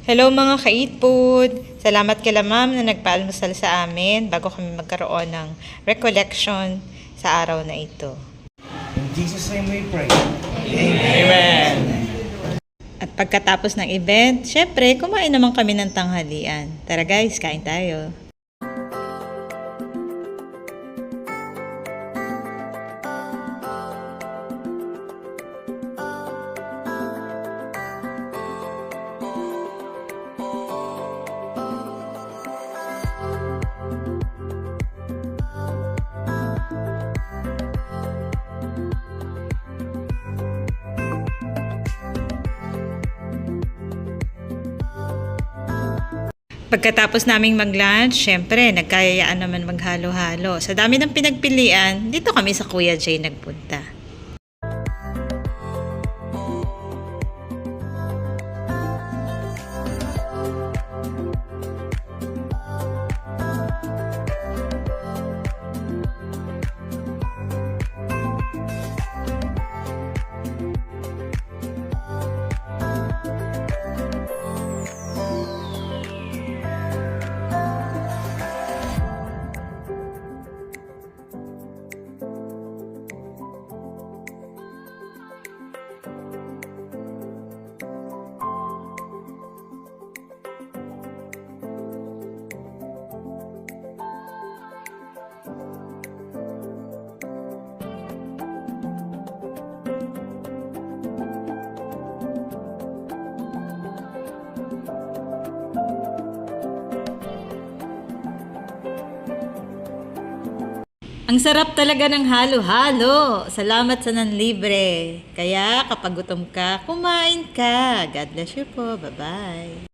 Hello mga ka-eat Salamat kila ma'am na nagpaalmusal sa amin bago kami magkaroon ng recollection sa araw na ito. In Jesus' name we pray. Amen. At pagkatapos ng event, syempre kumain naman kami ng tanghalian. Tara guys, kain tayo. Pagkatapos naming mag-lunch, syempre, nagkayayaan naman maghalo-halo. Sa dami ng pinagpilian, dito kami sa Kuya Jay nagpunta. Ang sarap talaga ng halo-halo. Salamat sa nanlibre. Kaya kapag gutom ka, kumain ka. God bless you po. Bye-bye.